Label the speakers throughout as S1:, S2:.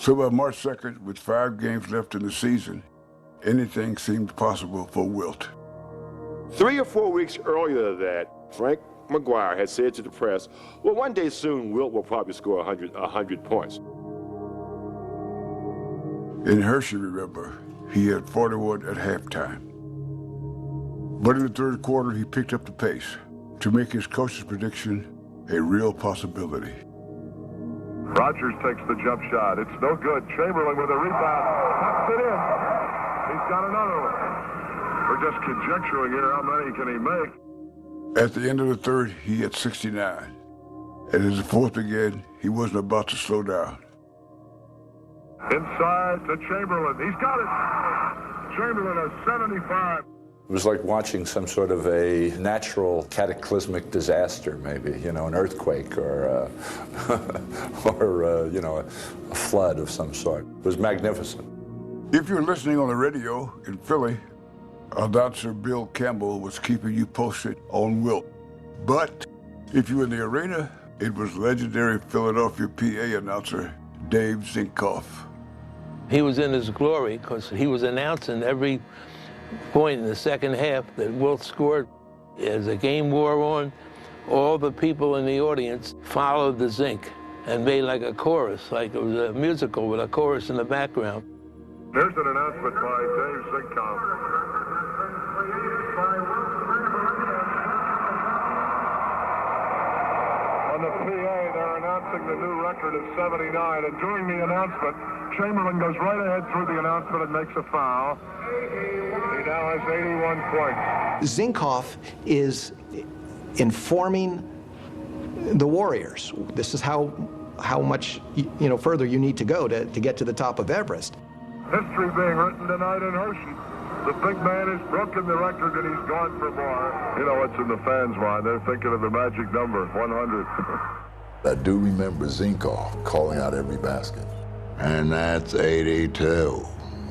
S1: So by March 2nd, with 5 games left in the season, anything seemed possible for Wilt.
S2: 3 or 4 weeks earlier than that, Frank McGuire had said to the press, well, one day soon, Wilt will probably score 100 points.
S1: In Hershey, remember, he had 41 at halftime. But in the third quarter, he picked up the pace to make his coach's prediction a real possibility.
S3: Rogers takes the jump shot. It's no good. Chamberlain with a rebound. Pops it in. He's got another one. We're just conjecturing here. How many can he make?
S1: At the end of the third, he had 69. And as the fourth began, he wasn't about to slow down.
S3: Inside to Chamberlain. He's got it. Chamberlain has 75.
S4: It was like watching some sort of a natural cataclysmic disaster, maybe, an earthquake or, a flood of some sort. It was magnificent.
S1: If you're listening on the radio in Philly, announcer Bill Campbell was keeping you posted on Wilt. But if you were in the arena, it was legendary Philadelphia PA announcer Dave Zinkoff.
S5: He was in his glory because he was announcing every point in the second half that Wilt scored. As the game wore on, all the people in the audience followed the Zink and made like a chorus, like it was a musical with a chorus in the background.
S3: There's an announcement by Dave Zinkoff. On the PA, they're announcing the new record of 79, and during the announcement, Chamberlain goes right ahead through the announcement and makes a foul. He now has 81 points.
S6: Zinkoff is informing the Warriors. This is how much further you need to go to get to the top of Everest.
S3: History being written tonight in Hershey. The big man has broken the record and he's gone for more. You know what's in the fans' mind? They're thinking of the magic number, 100.
S7: I do remember Zinkoff calling out every basket. And that's 82.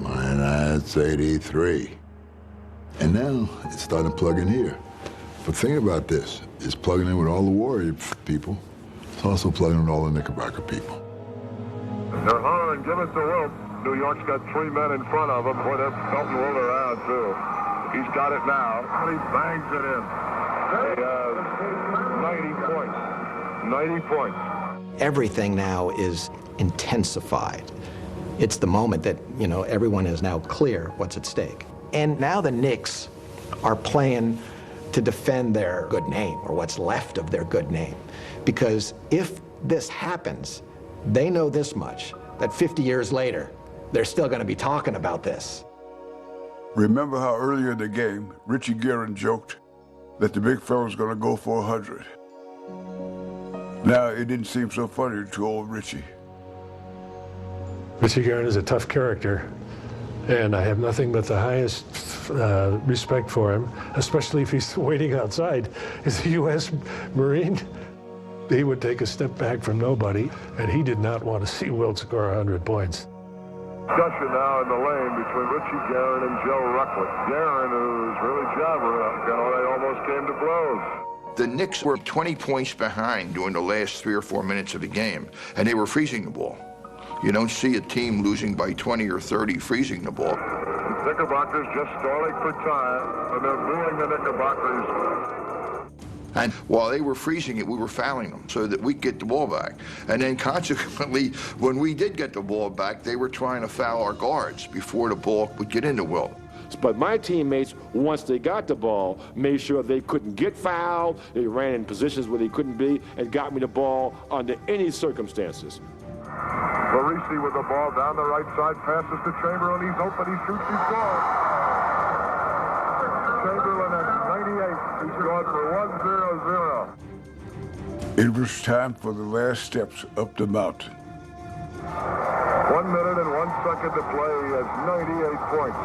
S7: And that's 83. And now it's starting to plug in here. But think about this. It's plugging in with all the Warrior people. It's also plugging in with all the Knickerbocker people.
S3: They're hollering, give it to Wilt. New York's got 3 men in front of him. Boy, they're belting Wilt around, too. He's got it now, and he bangs it in. He has 90 points. 90 points.
S6: Everything now is intensified. It's the moment that, everyone is now clear what's at stake. And now the Knicks are playing to defend their good name, or what's left of their good name. Because if this happens, they know this much, that 50 years later, they're still going to be talking about this.
S1: Remember how earlier in the game, Richie Guerin joked that the big fella was going to go for 100. Now, it didn't seem so funny to old Richie.
S8: Richie Guerin is a tough character, and I have nothing but the highest respect for him, especially if he's waiting outside. As a U.S. Marine, he would take a step back from nobody, and he did not want to see Wilt score 100 points.
S3: Discussion now in the lane between Richie Guerin and Joe Rucklick. Guerin, who's really jabbering, they almost came to blows.
S9: The Knicks were 20 points behind during the last 3 or 4 minutes of the game, and they were freezing the ball. You don't see a team losing by 20 or 30 freezing the ball.
S3: The Knickerbockers just stalling for time, and they're booing the Knickerbockers.
S9: And while they were freezing it, we were fouling them so that we'd get the ball back. And then consequently, when we did get the ball back, they were trying to foul our guards before the ball would get into Wilt.
S2: But my teammates, once they got the ball, made sure they couldn't get fouled. They ran in positions where they couldn't be and got me the ball under any circumstances.
S3: Parisi with the ball down the right side, passes to Chamberlain. He's open, he shoots, he scores. Chamberlain at 98. He's going for 1-0-0.
S1: It was time for the last steps up the mountain.
S3: 1 minute and 1 second to play. He has 98 points.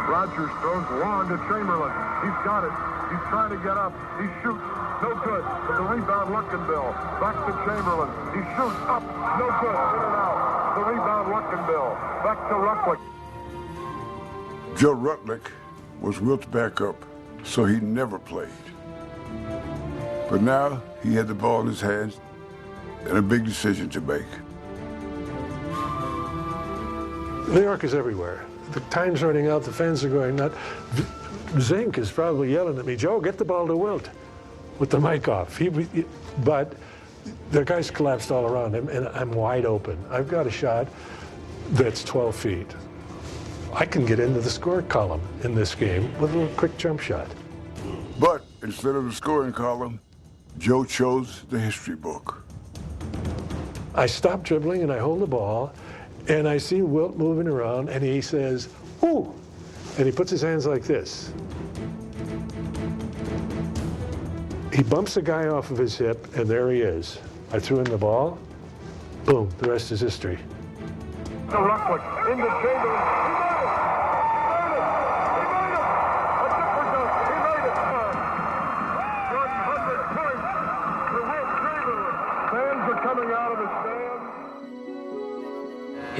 S3: Rogers throws long to Chamberlain. He's got it. He's trying to get up. He shoots. No good. But the rebound, Luckenbill. Back to Chamberlain. He shoots up. No good. In and out. The rebound, Luckenbill. Back to Rucklick.
S1: Joe Rucklick was Wilt's backup, so he never played. But now he had the ball in his hands and a big decision to make.
S8: New York is everywhere. The time's running out, the fans are going nuts. Zink is probably yelling at me, Joe, get the ball to Wilt, with the mic off. But the guys collapsed all around him, and I'm wide open. I've got a shot that's 12 feet. I can get into the score column in this game with a little quick jump shot.
S1: But instead of the scoring column, Joe chose the history book.
S8: I stop dribbling and I hold the ball, and I see Wilt moving around, and he says, ooh, and he puts his hands like this. He bumps the guy off of his hip, and there he is. I threw in the ball, boom, the rest is history.
S3: To Rucklick, into Chamberlain. He made it! A zipper dunk. He made it! 100 points to Wilt Chamberlain. Fans are coming out of the stands.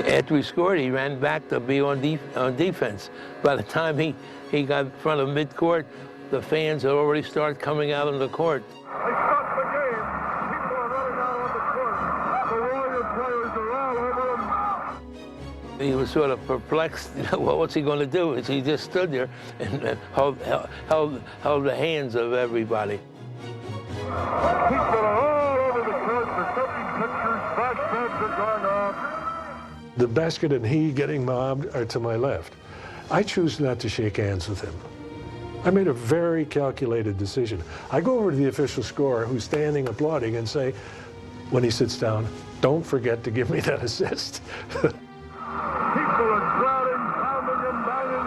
S5: After he scored, he ran back to be on defense. By the time he got in front of midcourt, the fans had already started coming out on the court.
S3: They stopped the game. People are running out on the court. The Warrior players are all over him.
S5: He was sort of perplexed. You know, well, what's he going to do? He just stood there and held the hands of everybody.
S3: People are all over the court. They're taking pictures. Flashbacks are going off.
S8: The basket and he getting mobbed are to my left. I choose not to shake hands with him. I made a very calculated decision. I go over to the official scorer who's standing applauding and say, when he sits down, don't forget to give me that assist.
S3: People are crowding, pounding him, banging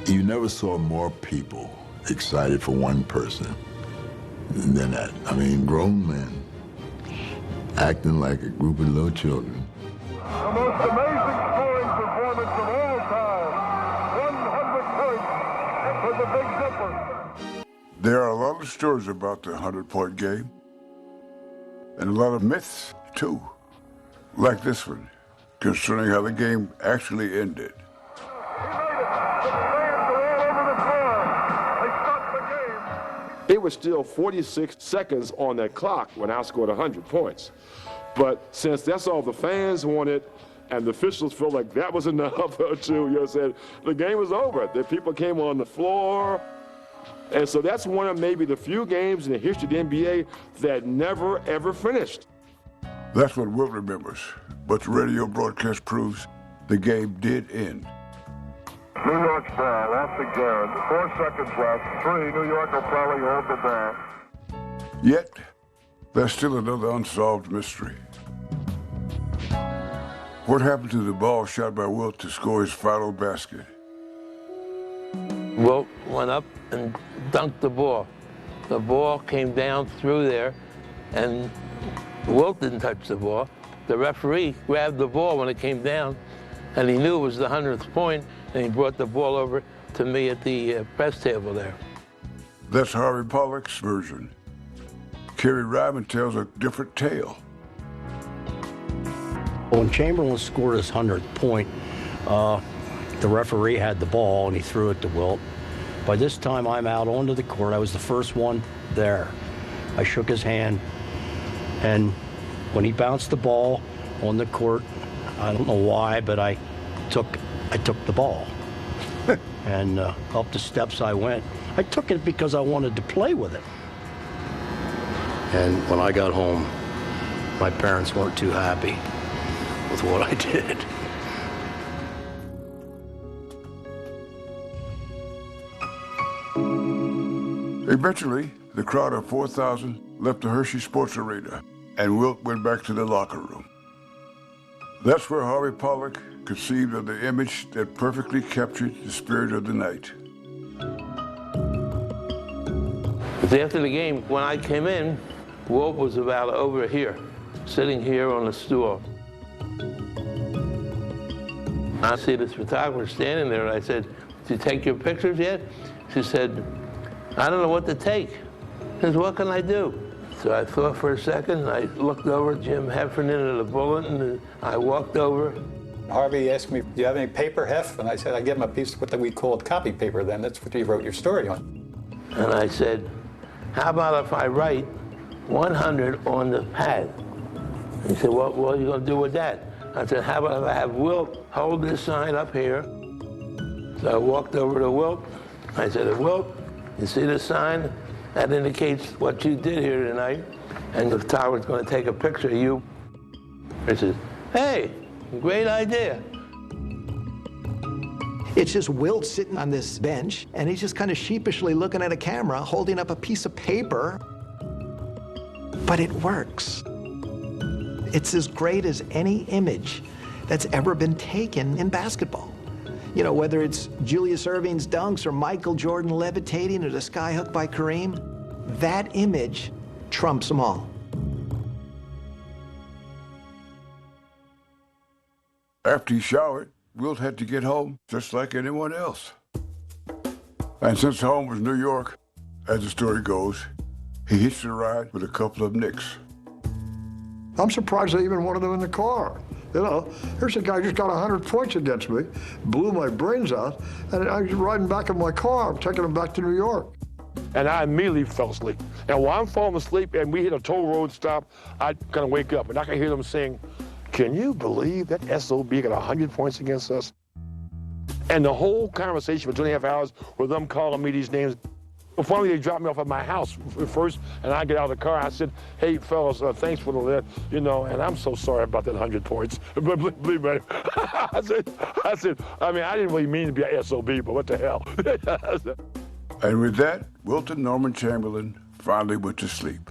S3: him.
S7: You never saw more people excited for one person than that. I mean, grown men acting like a group of little children.
S3: The most amazing scoring performance of all time. 100 points for the Big Zipper.
S1: There are a lot of stories about the 100-point game, and a lot of myths, too, like this one, concerning how the game actually ended.
S3: He made it. The fans are all over the floor. They stopped the game.
S2: It was still 46 seconds on that clock when I scored 100 points. But since that's all the fans wanted, and the officials felt like that was enough, too, said the game was over. The people came on the floor. And so that's one of maybe the few games in the history of the NBA that never, ever finished.
S1: That's what Wilt remembers, but the radio broadcast proves the game did end.
S3: New York's ball off the Garrett. 4 seconds left. 3. New York will probably hold the ball.
S1: Yet, there's still another unsolved mystery. What happened to the ball shot by Wilt to score his final basket?
S5: Wilt went up and dunked the ball. The ball came down through there, and Wilt didn't touch the ball. The referee grabbed the ball when it came down, and he knew it was the 100th point, and he brought the ball over to me at the press table there.
S1: That's Harvey Pollack's version. Kerry Ryman tells a different tale.
S10: When Chamberlain scored his 100th point, the referee had the ball and he threw it to Wilt. By this time, I'm out onto the court. I was the first one there. I shook his hand, and when he bounced the ball on the court, I don't know why, but I took the ball. And up the steps I went. I took it because I wanted to play with it. And when I got home, my parents weren't too happy with what I did.
S1: Eventually, the crowd of 4,000 left the Hershey Sports Arena, and Wilt went back to the locker room. That's where Harvey Pollack conceived of the image that perfectly captured the spirit of the night.
S5: After the game, when I came in, Wilt was about over here, sitting here on the stool. I see this photographer standing there, and I said, "Did you take your pictures yet?" She said, "I don't know what to take." He says, "What can I do?" So I thought for a second, and I looked over at Jim Heffernan at the bulletin, and I walked over.
S11: Harvey asked me, "Do you have any paper, Hef?" And I said, I give him a piece of what we called copy paper then. That's what you wrote your story on.
S5: And I said, "How about if I write 100 on the pad?" He said, "What are you going to do with that?" I said, how about if I have Wilt hold this sign up here? So I walked over to Wilt. I said, Wilt, you see this sign? That indicates what you did here tonight. And the tower's going to take a picture of you. He says, hey, great idea.
S6: It's just Wilt sitting on this bench, and he's just kind of sheepishly looking at a camera, holding up a piece of paper. But it works. It's as great as any image that's ever been taken in basketball. You know, whether it's Julius Erving's dunks or Michael Jordan levitating or the skyhook by Kareem, that image trumps them all.
S1: After he showered, Wilt had to get home just like anyone else. And since home was New York, as the story goes, he hitched a ride with a couple of Knicks.
S3: I'm surprised they even wanted him in the car. You know, here's a guy who just got 100 points against me, blew my brains out, and I was riding back in my car, taking him back to New York.
S2: And I immediately fell asleep. And while I'm falling asleep and we hit a toll road stop, I kind of wake up and I can hear them saying, can you believe that SOB got 100 points against us? And the whole conversation for 2.5 hours with them calling me these names. Finally, they dropped me off at my house first, and I get out of the car. I said, hey, fellas, thanks for the lift, you know, and I'm so sorry about that 100 points. But believe me, I said, I mean, I didn't really mean to be a SOB, but what the hell?
S1: And with that, Wilt and Norman Chamberlain finally went to sleep.